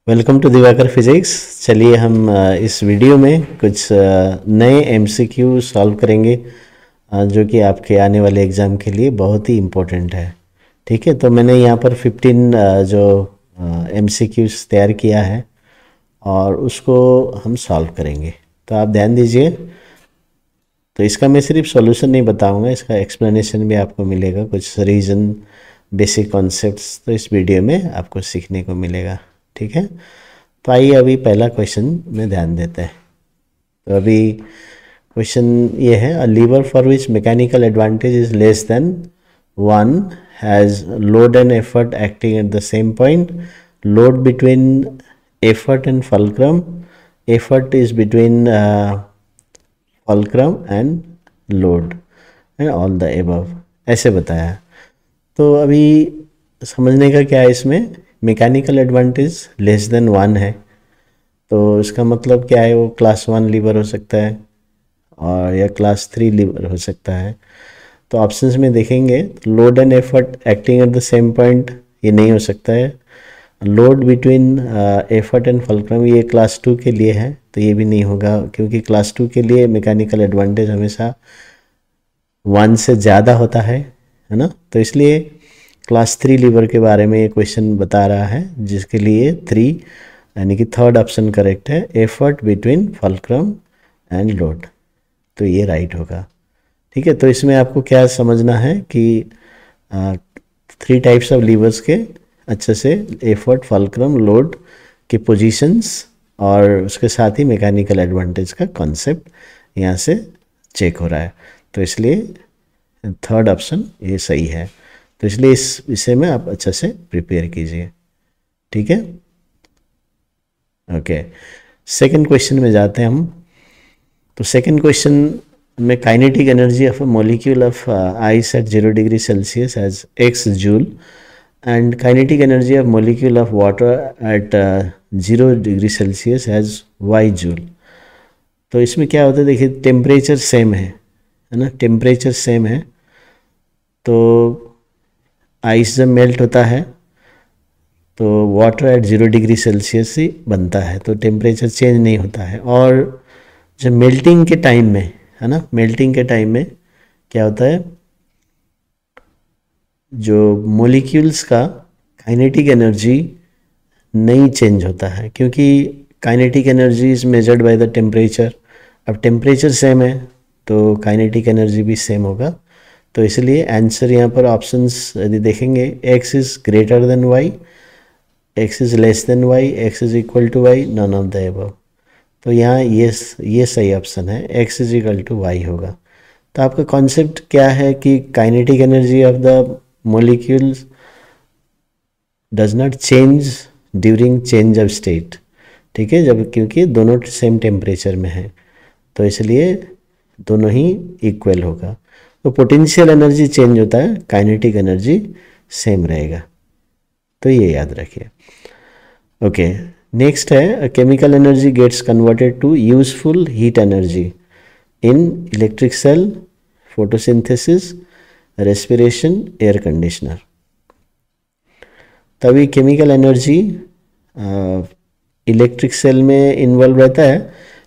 Welcome to Diwakar physics. चलिए हम इस वीडियो में कुछ नए एमसीक्यू सॉल्व करेंगे जो कि आपके आने वाले एग्ज़ाम के लिए बहुत ही इम्पोर्टेंट है। ठीक है, तो मैंने यहाँ पर 15 जो एमसीक्यूज तैयार किया है और उसको हम सॉल्व करेंगे। तो आप ध्यान दीजिए। तो इसका मैं सिर्फ सॉल्यूशन नहीं बताऊंगा, इसका एक्सप्लेनेशन भी आपको मिलेगा, कुछ रीज़न बेसिक कॉन्सेप्ट्स तो इस वीडियो में आपको सीखने को मिलेगा। ठीक है, तो आइए अभी पहला क्वेश्चन में ध्यान देते हैं। तो अभी क्वेश्चन ये है, a lever for which mechanical advantage is less than 1 has load and effort acting at the same point, load between effort and fulcrum, effort is between fulcrum and load and all the above, ऐसे बताया। तो अभी समझने का क्या है, इसमें mechanical advantage less than 1 है, तो इसका मतलब क्या है, वो क्लास 1 लीवर हो सकता है और या क्लास 3 लीवर हो सकता है। तो ऑप्शंस में देखेंगे, load and effort acting at the same point ये नहीं हो सकता है। Load between effort and fulcrum ये क्लास 2 के लिए है, तो ये भी नहीं होगा, क्योंकि क्लास 2 के लिए मैकेनिकल एडवांटेज हमेशा 1 से ज़्यादा होता है ना। तो इसलिए क्लास 3 लीवर के बारे में ये क्वेश्चन बता रहा है, जिसके लिए 3 यानी कि थर्ड ऑप्शन करेक्ट है, effort between fulcrum and load, तो ये राइट होगा। ठीक है, तो इसमें आपको क्या समझना है कि 3 टाइप्स ऑफ लीवर्स के अच्छे से एफर्ट, फल्क्रम, लोड के पोजीशंस और उसके साथ ही मैकेनिकल एडवांटेज का कॉन्सेप्ट यहाँ से चेक हो रहा है, तो इसलिए थर्ड ऑप्शन ये सही है। तो इसलिए इस विषय में आप अच्छे से प्रिपेयर कीजिए। ठीक है, ओके। सेकंड क्वेश्चन में जाते हैं हम। तो सेकंड क्वेश्चन में kinetic energy of a molecule of ice at 0 degree Celsius as x joule and kinetic energy of molecule of water at 0 degree Celsius as y joule. तो इसमें क्या होता है, देखिए टेम्परेचर सेम है ना, टेम्परेचर सेम है। तो आइस जब मेल्ट होता है तो वाटर एट 0 डिग्री सेल्सियस ही बनता है, तो टेम्परेचर चेंज नहीं होता है। और जब मेल्टिंग के टाइम में है ना, मेल्टिंग के टाइम में क्या होता है, जो मॉलिक्यूल्स का काइनेटिक एनर्जी नहीं चेंज होता है, क्योंकि kinetic energy is measured by the temperature. अब टेम्परेचर सेम है तो काइनेटिक एनर्जी भी सेम होगा। तो इसलिए आंसर यहाँ पर ऑप्शंस यदि देखेंगे, x is greater than y, x is less than y, x is equal to y, none of the above. तो यहाँ ये सही ऑप्शन है, x is equal to y होगा। तो आपका कॉन्सेप्ट क्या है कि kinetic energy of the molecules does not change during change of state. ठीक है, जब क्योंकि दोनों सेम टेम्परेचर में है, तो इसलिए दोनों ही इक्वल होगा। तो पोटेंशियल एनर्जी चेंज होता है, काइनेटिक एनर्जी सेम रहेगा, तो ये याद रखिए। ओके, नेक्स्ट है, chemical energy gets converted to useful heat energy in electric cell, photosynthesis, respiration, air conditioner. तभी केमिकल एनर्जी इलेक्ट्रिक सेल में इन्वॉल्व रहता है,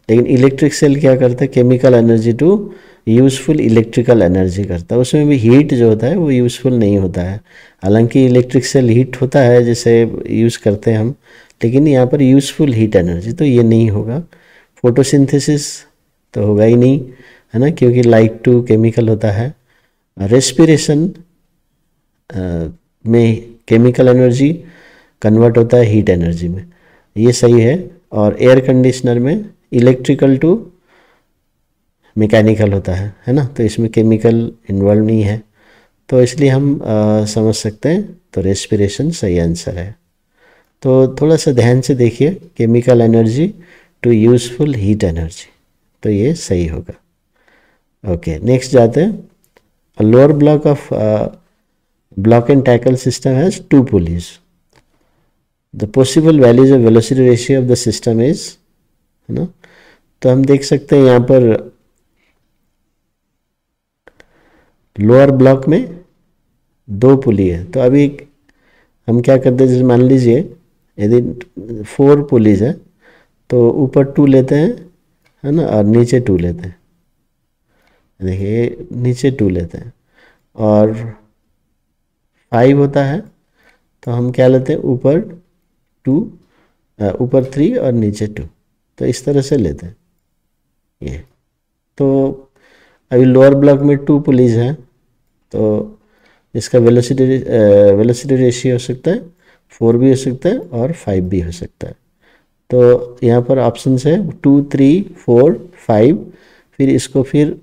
लेकिन इलेक्ट्रिक सेल क्या करता है, chemical energy to useful electrical energy करता है। उसमें भी हीट जो होता है वो यूज़फुल नहीं होता है। हालांकि इलेक्ट्रिक सेल हीट होता है जैसे यूज़ करते हैं हम, लेकिन यहाँ पर यूज़फुल हीट एनर्जी तो ये नहीं होगा। फोटोसिंथेसिस तो होगा ही नहीं, है ना, क्योंकि लाइट टू केमिकल होता है। रेस्पिरेशन में केमिकल एनर्जी कन्वर्ट होता है हीट एनर्जी में, ये सही है। और एयर कंडीशनर में इलेक्ट्रिकल टू मैकेनिकल होता है ना, तो इसमें केमिकल इन्वॉल्व नहीं है, तो इसलिए हम समझ सकते हैं, तो रेस्पिरेशन सही आंसर है। तो थोड़ा सा ध्यान से देखिए, chemical energy to useful heat energy, तो ये सही होगा। ओके, नेक्स्ट जाते हैं। Lower block of block and tackle system has 2 pulleys. The possible values of velocity ratio of the system is, है ना, तो हम देख सकते हैं यहाँ पर लोअर ब्लॉक में 2 पुली है। तो अभी हम क्या करते हैं, जैसे मान लीजिए यदि 4 पुलीज है तो ऊपर 2 लेते हैं, है ना, और नीचे 2 लेते हैं। देखिए नीचे 2 लेते हैं, और 5 होता है तो हम क्या लेते हैं, ऊपर 2, ऊपर 3 और नीचे 2। तो इस तरह से लेते हैं ये। तो अभी लोअर ब्लॉक में 2 पुलिस हैं, तो इसका वेलोसिटी रेशियो हो सकता है 4 भी हो सकता है और 5 भी हो सकता है। तो यहाँ पर ऑप्शन है 2, 3, 4, 5। फिर इसको फिर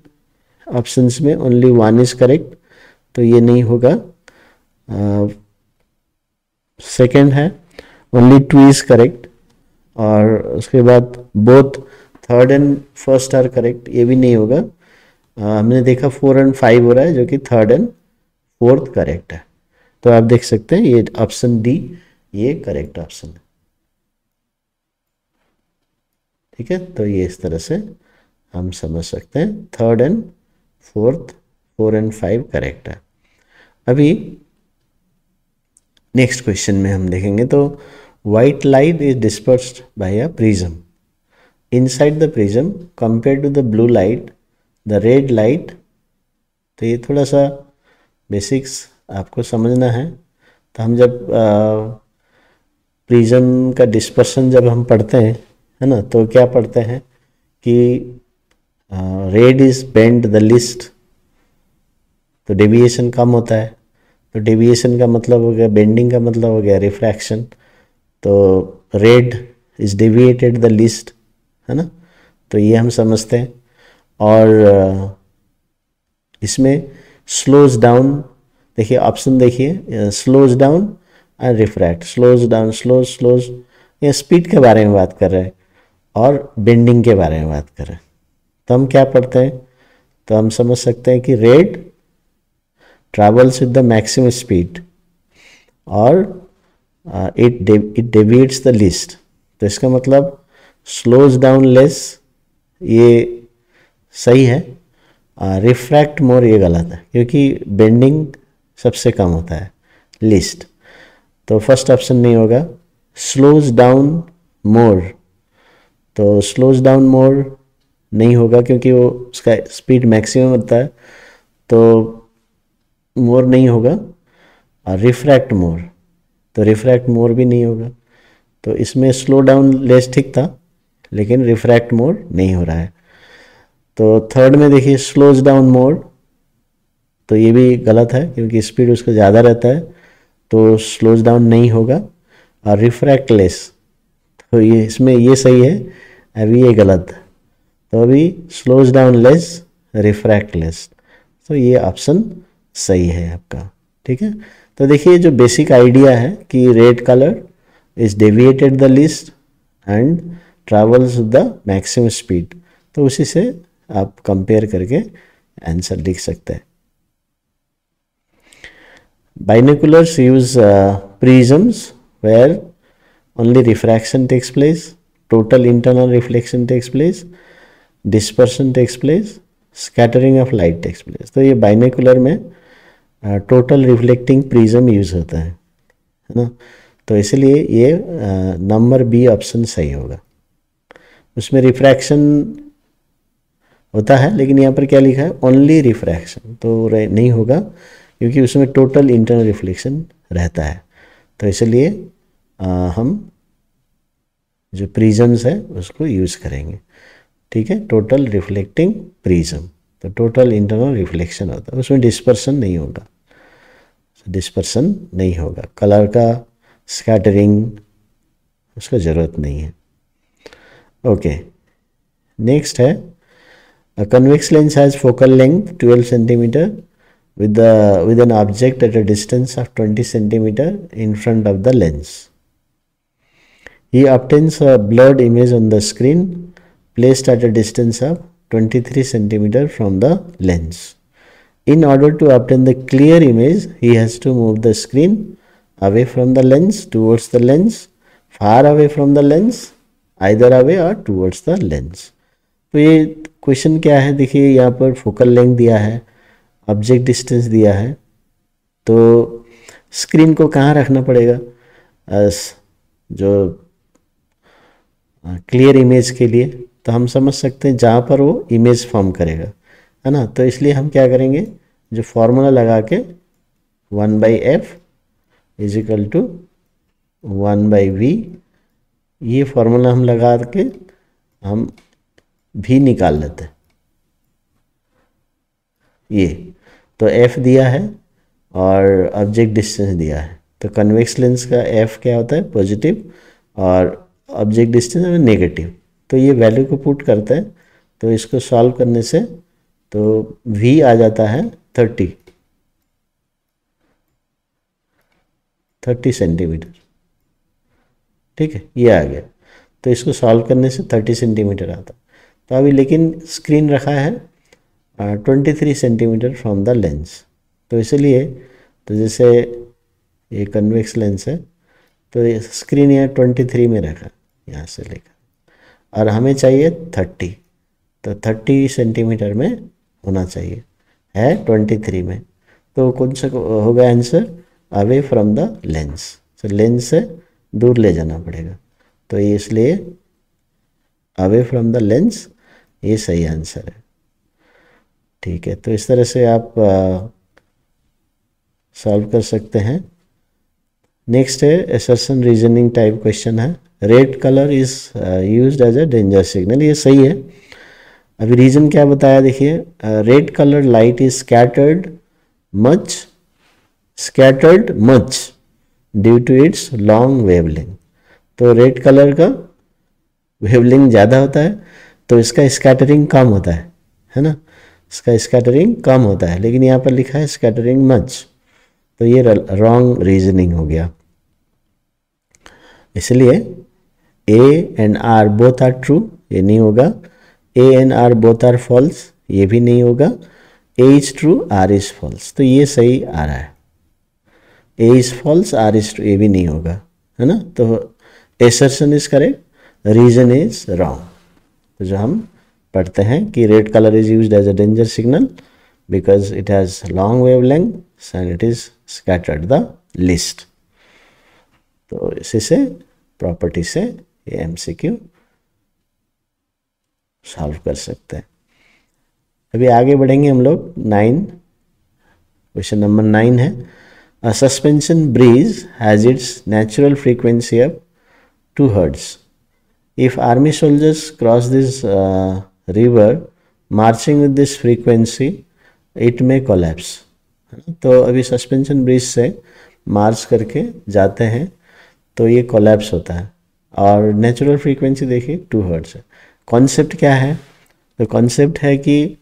ऑप्शंस में ओनली 1 इज करेक्ट, तो ये नहीं होगा। सेकंड है ओनली 2 इज करेक्ट, और उसके बाद both third and first are correct, ये भी नहीं होगा। हमने देखा 4 एंड 5 हो रहा है, जो कि थर्ड एंड फोर्थ करेक्ट है। तो आप देख सकते हैं ये ऑप्शन डी ये करेक्ट ऑप्शन है। ठीक है, तो ये इस तरह से हम समझ सकते हैं third and fourth, 4 and 5 correct है। अभी नेक्स्ट क्वेश्चन में हम देखेंगे, तो white light is dispersed by a prism inside the prism compare to the blue light, the red light. तो ये थोड़ा सा बेसिक्स आपको समझना है। तो हम जब प्रिज्म का डिस्पर्सन जब हम पढ़ते हैं, है ना, तो क्या पढ़ते हैं कि red is bend the list, तो डेविएशन कम होता है। तो डेविएशन का मतलब हो गया, बेंडिंग का मतलब हो गया रिफ्रैक्शन। तो red is deviated the list, है ना, तो ये हम समझते हैं। और इसमें स्लोज डाउन, देखिए ऑप्शन देखिए, slows down and refract, slows down, slows, ये स्पीड के बारे में बात कर रहे हैं और बेंडिंग के बारे में बात कर रहे हैं। तो हम क्या पढ़ते हैं, तो हम समझ सकते हैं कि red travels with the maximum speed और इट डेविएट्स द लीस्ट। तो इसका मतलब स्लोज डाउन लेस, ये सही है। रिफ्रैक्ट मोर ये गलत है, क्योंकि बेंडिंग सबसे कम होता है, लीस्ट। तो फर्स्ट ऑप्शन नहीं होगा। स्लोज डाउन मोर, तो स्लोज डाउन मोर नहीं होगा, क्योंकि वो उसका स्पीड मैक्सिमम होता है, तो मोर नहीं होगा। और रिफ्रैक्ट मोर, तो रिफ्रैक्ट मोर भी नहीं होगा। तो इसमें स्लो डाउन लेस ठीक था, लेकिन रिफ्रैक्ट मोर नहीं हो रहा है। तो थर्ड में देखिए स्लोज डाउन मोर, तो ये भी गलत है, क्योंकि स्पीड उसका ज़्यादा रहता है, तो स्लोज डाउन नहीं होगा। और रिफ्रैक्ट लेस, तो ये इसमें ये सही है, अभी ये गलत है। तो अभी slows down less, refract less, तो ये ऑप्शन सही है आपका। ठीक है, तो देखिए जो बेसिक आइडिया है कि red colour is deviated the least and travels the maximum speed, तो उसी से आप कंपेयर करके आंसर लिख सकते हैं। Binoculars use prisms where only refraction takes place, total internal reflection takes place, dispersion takes place, scattering of light takes place। तो ये बाइनोकुलर में टोटल रिफ्लेक्टिंग प्रिज्म यूज होता है ना, तो इसलिए ये नंबर बी ऑप्शन सही होगा। उसमें रिफ्रैक्शन होता है, लेकिन यहाँ पर क्या लिखा है, ओनली रिफ्रैक्शन, तो नहीं होगा, क्योंकि उसमें टोटल इंटरनल रिफ्लेक्शन रहता है। तो इसलिए हम जो प्रिज्म्स है उसको यूज़ करेंगे। ठीक है, टोटल रिफ्लेक्टिंग प्रिज्म, तो टोटल इंटरनल रिफ्लेक्शन होता है, उसमें डिस्पर्सन नहीं होगा, डिस्पर्सन नहीं होगा। कलर का स्कैटरिंग उसका ज़रूरत नहीं है। ओके, नेक्स्ट है convex lens has focal length 12 centimetre with an object at a distance of 20 centimeter in front of the lens. He obtains a blurred image on the screen placed at a distance of 23 centimeter from the lens. In order to obtain the clear image, he has to move the screen away from the lens, towards the lens, far away from the lens, either away or towards the lens. तो ये question क्या है, देखिए यहाँ पर focal length दिया है, object distance दिया है, तो स्क्रीन को कहाँ रखना पड़ेगा, जो क्लियर इमेज के लिए, तो हम समझ सकते हैं जहाँ पर वो इमेज फॉर्म करेगा, है ना। तो इसलिए हम क्या करेंगे, जो फॉर्मूला लगा के 1/f is equal to 1/v, ये फॉर्मूला हम लगा के हम v निकाल लेते हैं। ये तो f दिया है और ऑब्जेक्ट डिस्टेंस दिया है, तो कन्वेक्स लेंस का f क्या होता है, पॉजिटिव, और ऑब्जेक्ट डिस्टेंस में नेगेटिव। तो ये वैल्यू को पुट करते हैं, तो इसको सॉल्व करने से तो v आ जाता है 30 सेंटीमीटर। ठीक है, ये आ गया। तो इसको सॉल्व करने से 30 सेंटीमीटर आता। तो अभी लेकिन स्क्रीन रखा है 23 सेंटीमीटर फ्रॉम द लेंस, तो इसलिए तो जैसे ये कन्वेक्स लेंस है, तो ये स्क्रीन यहाँ 23 में रखा, यहाँ से लेकर, और हमें चाहिए 30, तो 30 सेंटीमीटर में होना चाहिए, है 23 में। तो कौन सा होगा answer, away from the lens, तो लेंस से दूर ले जाना पड़ेगा, तो ये इसलिए अवे फ्रॉम द लेंस ये सही आंसर है। ठीक है, तो इस तरह से आप सॉल्व कर सकते हैं। नेक्स्ट है असर्शन रीजनिंग टाइप क्वेश्चन है, red colour is used as a danger signal, ये सही है। अभी रीजन क्या बताया देखिए, red colour light is scattered much due to its long wavelength. तो रेड कलर का वेवलेंथ ज़्यादा होता है, तो इसका स्कैटरिंग कम होता है ना, इसका स्कैटरिंग कम होता है, लेकिन यहाँ पर लिखा है स्कैटरिंग मच, तो ये रॉन्ग रीजनिंग हो गया। इसलिए A and R both are true, ये नहीं होगा। A and R both are false, ये भी नहीं होगा। A is true, R is false, तो ये सही आ रहा है। A is false, R is true, ये भी नहीं होगा, है ना। तो assertion is correct, reason is wrong. तो जो हम पढ़ते हैं कि red colour is used as a danger signal because it has long wavelength and it is scattered the list. तो इसी से प्रॉपर्टी से ये एमसीक्यू सॉल्व कर सकते हैं। अभी आगे बढ़ेंगे हम लोग। 9, क्वेश्चन नंबर 9 है, a suspension bridge has its natural frequency of 2 hertz. If army soldiers cross this river marching with this frequency it may collapse. तो अभी सस्पेंशन ब्रिज से मार्च करके जाते हैं तो ये कोलैप्स होता है, और नेचुरल फ्रीक्वेंसी देखिए 2 हर्ट्ज है। कॉन्सेप्ट क्या है, तो कॉन्सेप्ट है कि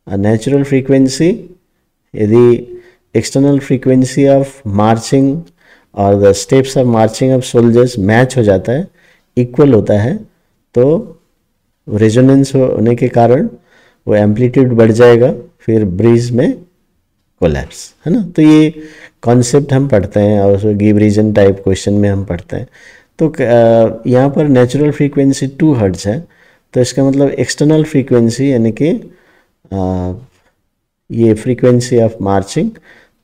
नेचुरल फ्रीक्वेंसी यदि एक्सटर्नल फ्रीक्वेंसी ऑफ मार्चिंग और the steps of marching of soldiers match हो जाता है, इक्वल होता है, तो रेजोनेंस होने के कारण वो एम्पलीट्यूड बढ़ जाएगा, फिर ब्रिज में कोलैप्स, है ना। तो ये कॉन्सेप्ट हम पढ़ते हैं और उसको गिव रीजन टाइप क्वेश्चन में हम पढ़ते हैं। तो यहाँ पर नेचुरल फ्रीक्वेंसी 2 हर्ट्ज है, तो इसका मतलब एक्सटर्नल फ्रीक्वेंसी यानी कि ये फ्रीक्वेंसी ऑफ मार्चिंग,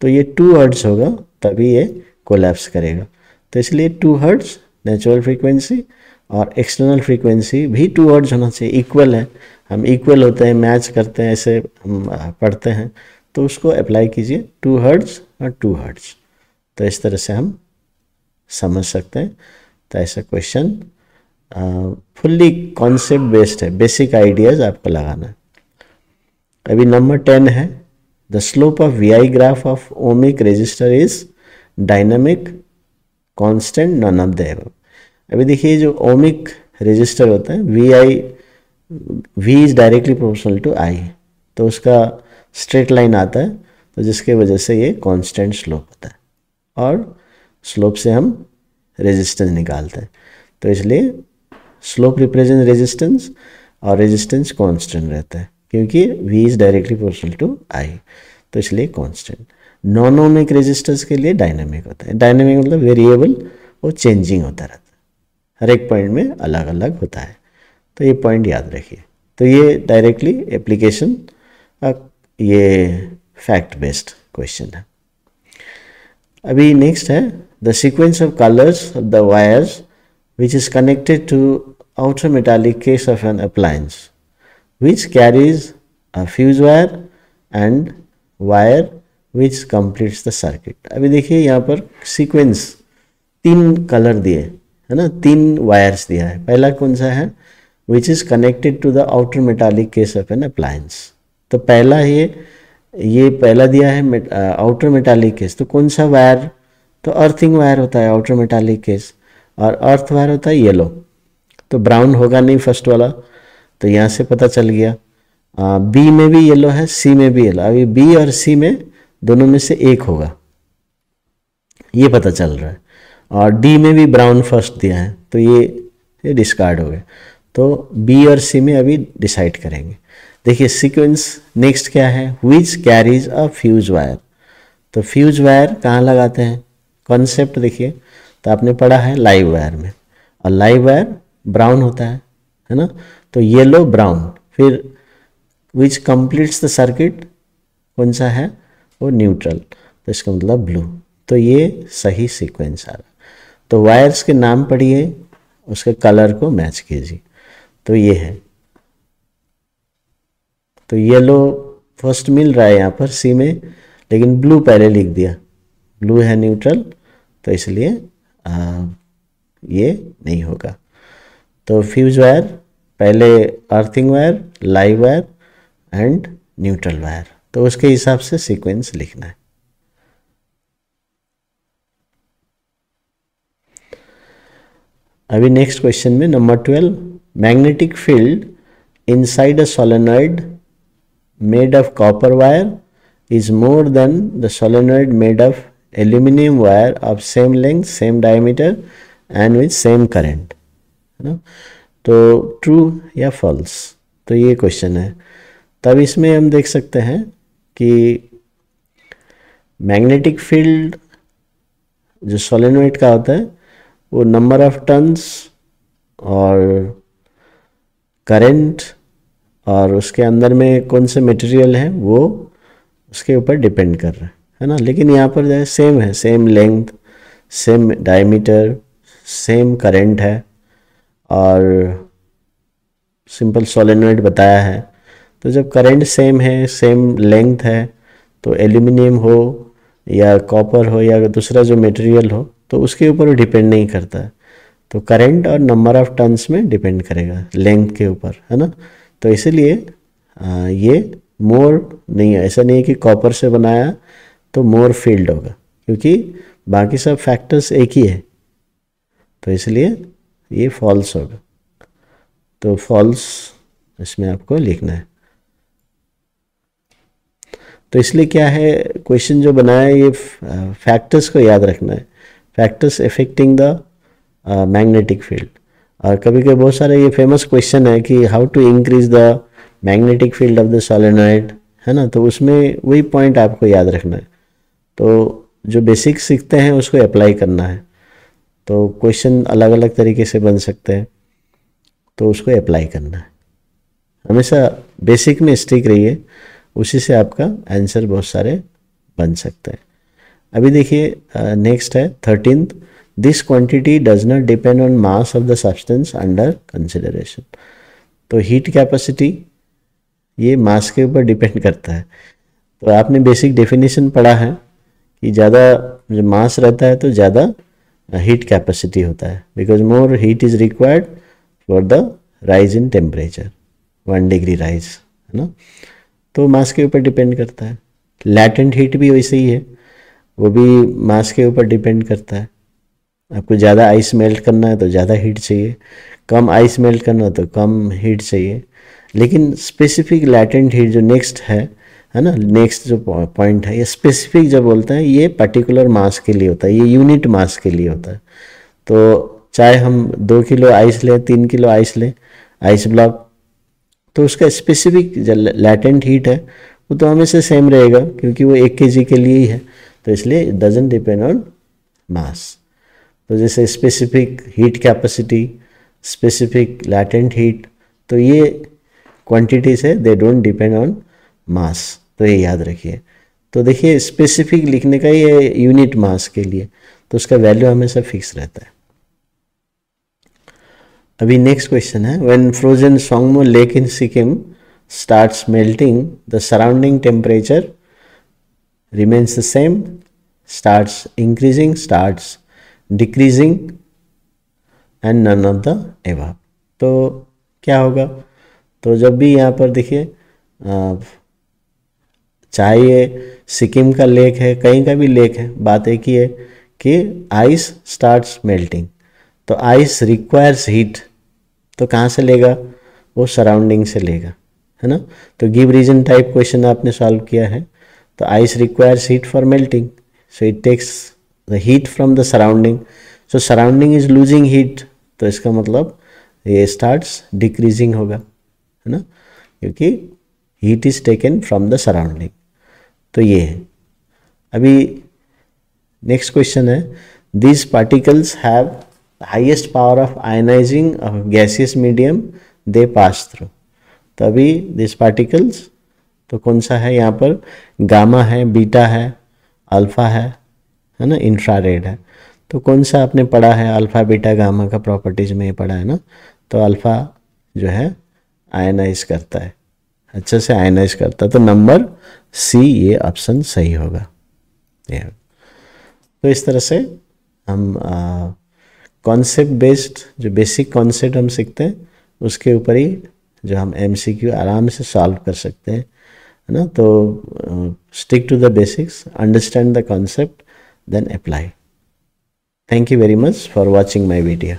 तो ये 2 हर्ट्ज होगा, तभी ये कोलैप्स करेगा। तो इसलिए 2 हर्ट्ज नेचुरल फ्रीक्वेंसी और एक्सटर्नल फ्रीक्वेंसी भी 2 हर्ट्ज होना चाहिए, इक्वल है। हम इक्वल होते हैं, मैच करते हैं, ऐसे हम पढ़ते हैं, तो उसको अप्लाई कीजिए 2 हर्ट्ज और 2 हर्ट्ज, तो इस तरह से हम समझ सकते हैं। तो ऐसा क्वेश्चन फुल्ली कॉन्सेप्ट बेस्ड है, बेसिक आइडियाज आपको लगाना है। अभी नंबर 10 है, the slope of V graph of ohmic resistor is dynamic constant none of the above. अभी देखिए जो ओमिक रजिस्टर होता है V is directly proportional to I, तो उसका स्ट्रेट लाइन आता है, तो जिसके वजह से ये कांस्टेंट स्लोप होता है, और स्लोप से हम रेजिस्टेंस निकालते हैं। तो इसलिए स्लोप रिप्रेजेंट रेजिस्टेंस और रेजिस्टेंस कांस्टेंट रहता है, क्योंकि v is directly proportional to i, तो इसलिए कांस्टेंट। नॉन ओमिक रेजिस्टेंस के लिए डायनामिक होता है। डायनामिक मतलब वेरिएबल, वो चेंजिंग होता रहता है, हर एक पॉइंट में अलग अलग होता है, तो ये पॉइंट याद रखिए। तो ये डायरेक्टली एप्लीकेशन, ये फैक्ट बेस्ड क्वेश्चन है। अभी नेक्स्ट है, the sequence of colours of the wires which is connected to outer metallic case of an appliance, which carries a fuse wire and wire which completes the circuit. अभी देखिए यहाँ पर sequence 3 colour दिए है ना, 3 wires दिया है. पहला कौन सा है, which is connected to the outer metallic case of an appliance. तो पहला ये पहला दिया है आउटर मेटालिक केस. तो कौन सा वायर, तो अर्थिंग वायर होता है आउटर मेटालिक केस, और अर्थ वायर होता है येलो. तो ब्राउन होगा नहीं फर्स्ट वाला, तो यहाँ से पता चल गया. बी में भी येलो है, सी में भी येलो. अभी बी और सी में दोनों में से एक होगा, ये पता चल रहा है. और डी में भी ब्राउन फर्स्ट दिया है, तो ये डिस्कार्ड हो गया. तो बी और सी में अभी डिसाइड करेंगे. देखिए सीक्वेंस नेक्स्ट क्या है, which carries a fuse wire. तो फ्यूज वायर कहाँ लगाते हैं, कॉन्सेप्ट देखिए. तो आपने पढ़ा है लाइव वायर में, और लाइव वायर ब्राउन होता है ना. तो येलो ब्राउन, फिर विच कंप्लीट्स द सर्किट कौन सा है, वो न्यूट्रल, तो इसका मतलब ब्लू. तो ये सही सीक्वेंस आ रहा. तो वायर्स के नाम पढ़िए, उसके कलर को मैच कीजिए. तो ये है, तो येलो फर्स्ट मिल रहा है यहाँ पर सी में, लेकिन ब्लू पहले लिख दिया. ब्लू है न्यूट्रल, तो इसलिए ये नहीं होगा. तो फ्यूज वायर पहले earthing wire, live wire and neutral wire. तो उसके हिसाब से सीक्वेंस लिखना है. अभी नेक्स्ट क्वेश्चन में number 12, magnetic field inside a solenoid made of copper wire is more than the solenoid made of aluminum wire of same length, same diameter and with same current, है ना. तो true या false, तो ये question है. तब इसमें हम देख सकते हैं कि मैग्नेटिक फील्ड जो सोलेनॉइड का होता है वो नंबर ऑफ टर्न्स और करंट और उसके अंदर में कौन से मटेरियल है वो उसके ऊपर डिपेंड कर रहा है ना. लेकिन यहाँ पर जो है सेम है, same length, same diameter, same current है और सिंपल सोलेनॉइड बताया है. तो जब करंट सेम है, सेम लेंथ है, तो एल्यूमिनियम हो या कॉपर हो या दूसरा जो मटेरियल हो, तो उसके ऊपर डिपेंड नहीं करता है. तो करंट और नंबर ऑफ टर्न्स में डिपेंड करेगा, लेंथ के ऊपर, है ना. तो इसीलिए ये मोर नहीं है. ऐसा नहीं है कि कॉपर से बनाया तो मोर फील्ड होगा, क्योंकि बाकी सब फैक्टर्स एक ही है. तो इसलिए ये फॉल्स होगा. तो फॉल्स इसमें आपको लिखना है. तो इसलिए क्या है, क्वेश्चन जो बनाया है ये फैक्टर्स को याद रखना है, factors affecting the magnetic field. और कभी कभी बहुत सारे ये फेमस क्वेश्चन है कि how to increase the magnetic field of the solenoid, है ना. तो उसमें वही पॉइंट आपको याद रखना है. तो जो बेसिक सीखते हैं उसको अप्लाई करना है. तो क्वेश्चन अलग अलग तरीके से बन सकते हैं, तो उसको अप्लाई करना है. हमेशा बेसिक में स्टिक रहिए, उसी से आपका आंसर बहुत सारे बन सकते हैं. अभी देखिए नेक्स्ट है 13th, this quantity does not depend on mass of the substance under consideration. तो हीट कैपेसिटी ये मास के ऊपर डिपेंड करता है. तो आपने बेसिक डेफिनेशन पढ़ा है कि ज़्यादा जो मास रहता है तो ज़्यादा हीट कैपेसिटी होता है, because more heat is required for the rise in temperature, 1 degree rise, है ना. तो मास के ऊपर डिपेंड करता है. लैटेंट हीट भी वैसे ही है, वो भी मास के ऊपर डिपेंड करता है. आपको ज़्यादा आइस मेल्ट करना है तो ज़्यादा हीट चाहिए, कम आइस मेल्ट करना तो कम हीट चाहिए. लेकिन स्पेसिफिक लैटेंट हीट जो नेक्स्ट है ना, नेक्स्ट जो पॉइंट है, ये स्पेसिफिक जब बोलते हैं ये पर्टिकुलर मास के लिए होता है, ये यूनिट मास के लिए होता है. तो चाहे हम 2 किलो आइस लें, 3 किलो आइस लें, आइस ब्लॉक, तो उसका स्पेसिफिक जो लैटेंट हीट है वो तो हमेशा सेम रहेगा, क्योंकि वो 1 kg के लिए ही है. तो इसलिए इट डजंट डिपेंड ऑन मास. तो जैसे specific heat capacity, specific latent heat, तो ये क्वांटिटीज है, दे डोंट डिपेंड ऑन मास. तो ये याद रखिए. तो देखिए स्पेसिफिक लिखने का ये यूनिट मास के लिए, तो उसका वैल्यू हमेशा फिक्स रहता है. अभी नेक्स्ट क्वेश्चन है, when frozen Tsomgo lake in Sikkim starts melting the surrounding temperature remains the same, starts increasing, starts decreasing, and none of the above. तो क्या होगा, तो जब भी यहाँ पर देखिए चाहे ये सिक्किम का लेक है, कहीं का भी लेक है, बात एक ही है कि आइस स्टार्ट्स मेल्टिंग, तो आइस रिक्वायर्स हीट, तो कहाँ से लेगा, वो सराउंडिंग से लेगा, है ना। तो गिव रीजन टाइप क्वेश्चन आपने सॉल्व किया है, तो ice requires heat for melting, so it takes the heat from the surrounding, so surrounding is losing heat, तो इसका मतलब ये स्टार्ट्स डिक्रीजिंग होगा, है ना, क्योंकि heat is taken from the surrounding. तो ये है। अभी नेक्स्ट क्वेश्चन है, these particles have highest power of ionising gaseous medium they pass through. तो अभी दिस पार्टिकल्स, तो कौन सा है यहाँ पर, गामा है, बीटा है, अल्फा है ना, इंफ्रारेड है। तो कौन सा आपने पढ़ा है, अल्फा बीटा गामा का प्रॉपर्टीज में ये पढ़ा है ना। तो अल्फा जो है आयनाइज करता है, अच्छे से आयनाइज करता है, तो नंबर सी ये ऑप्शन सही होगा। तो इस तरह से हम कॉन्सेप्ट बेस्ड जो बेसिक कॉन्सेप्ट हम सीखते हैं उसके ऊपर ही जो हम एमसीक्यू आराम से सॉल्व कर सकते हैं, है ना। तो stick to the basics, understand the concept, then apply. Thank you very much for watching my video.